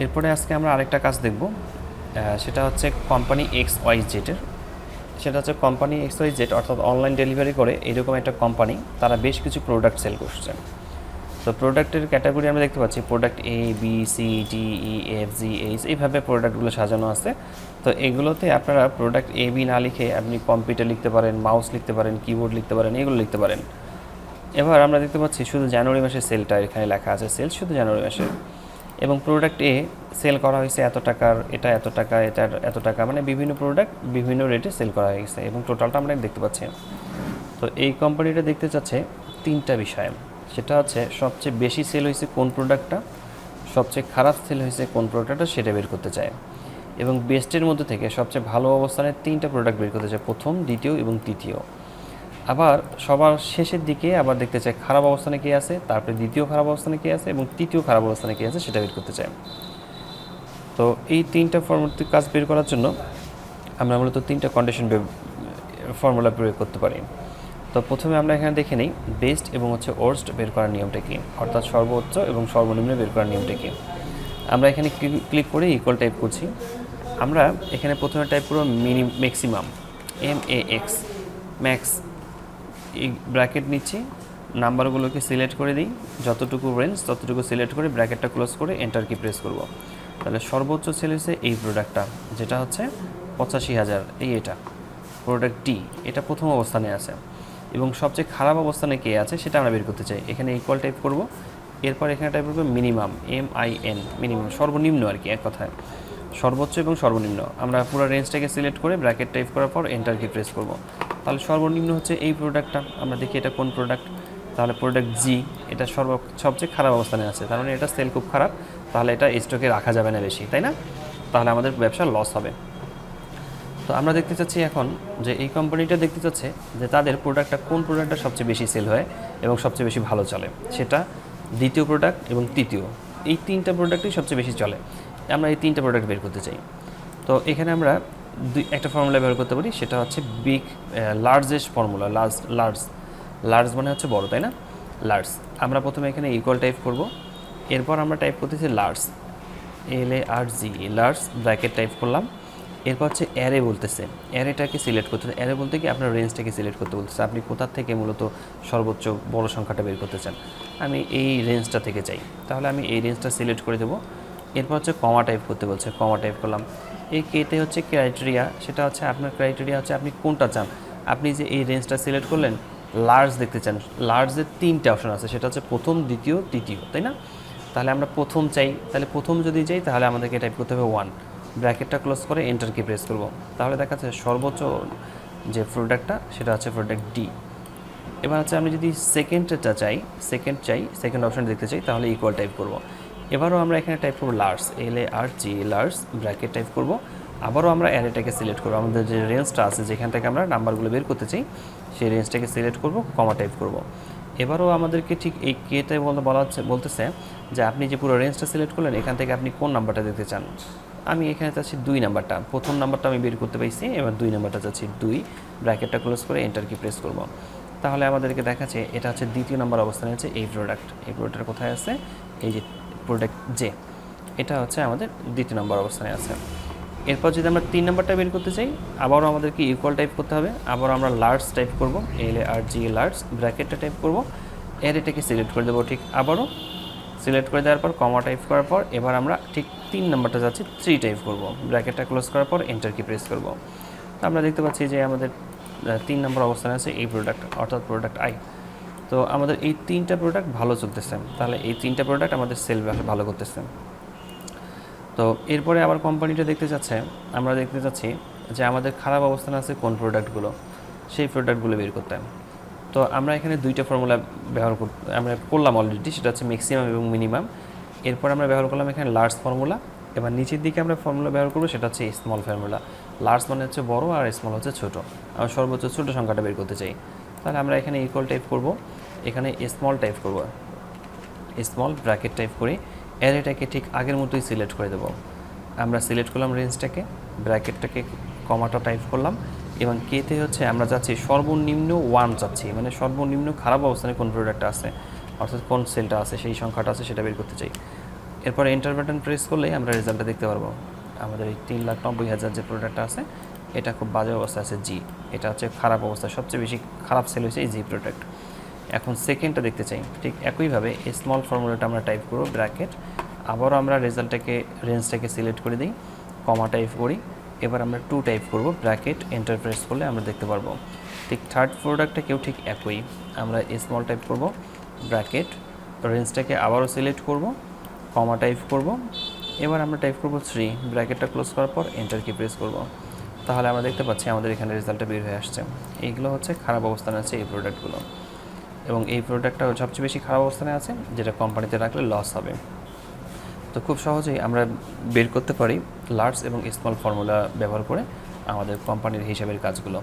এরপরে আজকে আমরা আরেকটা কাজ দেখব, সেটা হচ্ছে কোম্পানি এক্স ওয়াই জেডের। সেটা হচ্ছে কোম্পানি এক্স ওয়াই জেড অর্থাৎ অনলাইন ডেলিভারি করে এরকম একটা কোম্পানি, তারা বেশ কিছু প্রোডাক্ট সেল করছে। তো প্রোডাক্টের ক্যাটাগরি আমরা দেখতে পাচ্ছি product A B C D E F G H, এইভাবে প্রোডাক্টগুলো সাজানো আছে। তো এগুলোতে আপনারা প্রোডাক্ট এ বি না লিখে আপনি কম্পিউটার লিখতে পারেন, মাউস লিখতে পারেন, কিবোর্ড লিখতে পারেন, এগুলো লিখতে পারেন। এবার আমরা দেখতে পাচ্ছি শুধু জানুয়ারি মাসের সেলটা এখানে লেখা আছে, সেল শুধু জানুয়ারি মাসে। এবং প্রোডাক্ট এ সেল করা হয়েছে এত টাকার, এটা এত টাকা, এটা এত টাকা, মানে বিভিন্ন প্রোডাক্ট বিভিন্ন রেটে সেল করা হয়েছে এবং টোটালটা আমরা দেখতে পাচ্ছি। তো এই কোম্পানিটা দেখতে চাচ্ছে তিনটা বিষয়, সেটা হচ্ছে সবচেয়ে বেশি সেল হয়েছে কোন প্রোডাক্টটা, সবচেয়ে খারাপ সেল হয়েছে কোন প্রোডাক্টটা সেটা বের করতে চায়, এবং বেস্টের মধ্যে থেকে সবচেয়ে ভালো অবস্থানে তিনটা প্রোডাক্ট বের করতে চায়, প্রথম, দ্বিতীয় এবং তৃতীয়। আবার সবার শেষের দিকে আবার দেখতে চায় খারাপ অবস্থানে কে আছে, তারপরে দ্বিতীয় খারাপ অবস্থানে কে আছে এবং তৃতীয় খারাপ অবস্থানে কে আছে সেটা বের করতে চায়। তো এই তিনটা ফর্মুলা কাজ বের করার জন্য আমরা মূলত তিনটা কন্ডিশন ফর্মুলা প্রয়োগ করতে পারি। তো প্রথমে আমরা এখানে দেখে নিই বেস্ট এবং হচ্ছে ওয়ার্স্ট বের করার নিয়মটা কী, অর্থাৎ সর্বোচ্চ এবং সর্বনিম্ন বের করার নিয়মটা কী। আমরা এখানে ক্লিক করে ইকুয়াল টাইপ করছি। আমরা এখানে প্রথমে টাইপ করব ম্যাক্সিমাম, MAX, ম্যাক্স, এই ব্র্যাকেট নিচ্ছি, নাম্বারগুলোকে সিলেক্ট করে দিই, যতটুকু রেঞ্জ ততটুকু সিলেক্ট করে ব্র্যাকেটটা ক্লোজ করে এন্টার কি প্রেস করব। তাহলে সর্বোচ্চ সেল হয়েছে এই প্রোডাক্টটা, যেটা হচ্ছে 85,000, এটা প্রোডাক্ট ডি, এটা প্রথম অবস্থানে আছে। এবং সবচেয়ে খারাপ অবস্থানে কে আছে সেটা আমরা বের করতে চাই। এখানে ইকুয়াল টাইপ করব, এরপর এখানে টাইপ করবো মিনিমাম, MIN, মিনিমাম সর্বনিম্ন আর কি, এক কথায় সর্বোচ্চ এবং সর্বনিম্ন। আমরা পুরো রেঞ্জটাকে সিলেক্ট করে ব্র্যাকেট টাইপ করার পর এন্টার কি প্রেস করব। তাহলে সর্বনিম্ন হচ্ছে এই প্রোডাক্টটা, আমরা দেখি এটা কোন প্রোডাক্ট। তাহলে প্রোডাক্ট জি, এটা সবচেয়ে খারাপ অবস্থানে আছে, তার মানে এটা সেল খুব খারাপ, তাহলে এটা স্টকে রাখা যাবে না বেশি, তাই না? তাহলে আমাদের ব্যবসা লস হবে। তো আমরা দেখতে চাচ্ছি এখন যে এই কোম্পানিটা দেখতে চাচ্ছে যে তাদের প্রোডাক্টটা কোন প্রোডাক্টটা সবচেয়ে বেশি সেল হয় এবং সবচেয়ে বেশি ভালো চলে, সেটা দ্বিতীয় প্রোডাক্ট এবং তৃতীয়, এই তিনটা প্রোডাক্টই সবচেয়ে বেশি চলে। আমরা এই তিনটা প্রোডাক্ট বের করতে চাই। তো এখানে আমরা একটা ফর্মুলা বের করতে পারি, সেটা হচ্ছে লার্জেস্ট ফর্মুলা। লার্জ মানে হচ্ছে বড়, তাই না? লার্জ। আমরা প্রথমে এখানে ইকুয়াল টাইপ করব, এরপর আমরা টাইপ করতেছি large, LARG, large, bracket type করলাম। এরপর হচ্ছে অ্যারে বলতেছে, অ্যারেটাকে সিলেক্ট করতে, অ্যারে বলতে কি আপনার রেঞ্জটাকে সিলেক্ট করতে বলতেছে, আপনি কোথা থেকে মূলত সর্বোচ্চ বড় সংখ্যাটা বের করতে চান। আমি এই রেঞ্জটা থেকে চাই, তাহলে আমি এই রেঞ্জটা সিলেক্ট করে দেবো। এরপর হচ্ছে কমা টাইপ করতে বলছে, কমা টাইপ করলাম। এই কেতে হচ্ছে ক্রাইটেরিয়া, সেটা হচ্ছে আপনার ক্রাইটেরিয়া হচ্ছে আপনি কোনটা চান। আপনি যে এই রেঞ্জটা সিলেক্ট করলেন, লার্জ দেখতে চান, লার্জের তিনটে অপশন আছে, সেটা হচ্ছে প্রথম, দ্বিতীয়, তৃতীয়, তাই না? তাহলে আমরা প্রথম চাই, তাহলে প্রথম যদি চাই তাহলে আমাদেরকে টাইপ করতে হবে 1, ব্র্যাকেটটা ক্লোজ করে এন্টার কি প্রেস করব। তাহলে দেখা যাচ্ছে সর্বোচ্চ যে প্রোডাক্টটা সেটা হচ্ছে প্রোডাক্ট ডি। এবার হচ্ছে আমি যদি সেকেন্ডটা চাই, সেকেন্ড অপশন দেখতে চাই, তাহলে ইকুয়াল টাইপ করব। এবারও আমরা এখানে টাইপ করব large, LARG, large, bracket type করব। আবারও আমরা অ্যারেটাকে সিলেক্ট করব, আমাদের যে রেঞ্জটা আছে যেখান থেকে আমরা নাম্বারগুলো বের করতে চাই সেই রেঞ্জটাকে সিলেক্ট করব, কমা টাইপ করব। এবারও আমাদেরকে ঠিক এই কেটাই বলতেছে যে আপনি যে পুরো রেঞ্জটা সিলেক্ট করলেন এখান থেকে আপনি কোন নাম্বারটা দেখতে চান। আমি এখানে চাচ্ছি 2 নাম্বারটা, প্রথম নাম্বারটা আমি বের করতে পাইছি, এবার 2 নাম্বারটা চাচ্ছি 2, ব্র্যাকেটটা ক্লোজ করে এন্টার কি প্রেস করব। তাহলে আমাদেরকে দেখাচ্ছে এটা হচ্ছে দ্বিতীয় নম্বর অবস্থানে আছে এই প্রোডাক্ট। এই প্রোডাক্টটা কোথায় আছে? এই যে প্রোডাক্ট জে, এটা হচ্ছে আমাদের দ্বিতীয় নম্বর অবস্থানে আছে। এরপর যদি আমরা 3 নাম্বারটা বের করতে চাই, আবারও আমাদেরকে ইকুয়াল টাইপ করতে হবে, আবারও আমরা লার্জ টাইপ করব, LARG, লার্জ, ব্র্যাকেটটা টাইপ করব, এটাকে সিলেক্ট করে দেবো, ঠিক আবারও সিলেক্ট করে দেওয়ার পর কমা টাইপ করার পর এবার আমরা ঠিক 3 নাম্বারটা যাচ্ছি 3 টাইপ করব, ব্র্যাকেটটা ক্লোজ করার পর এন্টার কি প্রেস করব। তো আমরা দেখতে পাচ্ছি যে আমাদের 3 নম্বর অবস্থানে আছে এই প্রোডাক্ট, অর্থাৎ প্রোডাক্ট আই। তো আমাদের এই 3টা প্রোডাক্ট ভালো চলতেছে, তাহলে এই 3টা প্রোডাক্ট আমাদের সেল ভালো করতেছে। তো এরপরে আবার কোম্পানিটা দেখতে চাচ্ছে, আমরা দেখতে চাচ্ছি যে আমাদের খারাপ অবস্থানে আছে কোন প্রোডাক্টগুলো, সেই প্রোডাক্টগুলো বের করতে। তো আমরা এখানে 2টা ফর্মুলা আমরা করলাম অলরেডি, সেটা হচ্ছে ম্যাক্সিমাম এবং মিনিমাম। এরপর আমরা ব্যবহার করলাম এখানে লার্জ ফর্মুলা। এবার নিচের দিকে আমরা ফর্মুলা ব্যবহার করবো, সেটা হচ্ছে স্মল ফর্মুলা। লার্জ মানে হচ্ছে বড় আর স্মল হচ্ছে ছোটো, আমরা সর্বোচ্চ ছোটো সংখ্যাটা বের করতে চাই। তাহলে আমরা এখানে ইকুয়াল টাইপ করব, এখানে স্মল টাইপ করব, স্মল, ব্র্যাকেট টাইপ করে অ্যারেটাকে ঠিক আগের মতোই সিলেক্ট করে দেবো। আমরা সিলেক্ট করলাম রেঞ্জটাকে, ব্র্যাকেটটাকে কমাটা টাইপ করলাম, এবং কেতে হচ্ছে আমরা যাচ্ছি সর্বনিম্ন 1 চাচ্ছি, মানে সর্বনিম্ন খারাপ অবস্থানে কোন প্রোডাক্টটা আছে, অর্থাৎ কোন সেলটা আছে সেই সংখ্যাটা আছে সেটা বের করতে চাই। এরপর এন্টার বাটন প্রেস করলেই আমরা রেজাল্টটা দেখতে পারবো। আমাদের এই 3,90,000 যে প্রোডাক্টটা আছে এটা খুব বাজে অবস্থা আছে জি, এটা হচ্ছে খারাপ অবস্থা, সবচেয়ে বেশি খারাপ সেল হয়েছে এই জি প্রোডাক্ট। এখন সেকেন্ডটা দেখতে চাই, ঠিক একইভাবে এই স্মল ফর্মুলাটা আমরা টাইপ করব ব্র্যাকেট, আবারও আমরা রেজাল্টটাকে রেঞ্জটাকে সিলেক্ট করে দিই, কমা টাইপ করি, এবার আমরা 2 টাইপ করব ব্র্যাকেট, এন্টার প্রেস করলে আমরা দেখতে পারবো। ঠিক থার্ড প্রোডাক্টটাকেও ঠিক একই, আমরা স্মল টাইপ করব ব্র্যাকেট, রেঞ্জটাকে আবারও সিলেক্ট করব, কমা টাইপ করব, এবার আমরা টাইপ করব 3, ব্র্যাকেটটা ক্লোজ করার পর এন্টার কি প্রেস করব। তাহলে আমরা দেখতে পাচ্ছি আমাদের এখানে রেজাল্টটা বের হয়ে আসছে। এইগুলো হচ্ছে খারাপ অবস্থানে আছে এই প্রোডাক্টগুলো, এবং এই প্রোডাক্টটা সবচেয়ে বেশি খারাপ অবস্থানে আছে, যেটা কোম্পানিতে রাখলে লস হবে। তো খুব সহজেই আমরা বের করতে পারি লার্জ এবং স্মল ফর্মুলা ব্যবহার করে আমাদের কোম্পানির হিসাবের কাজগুলো।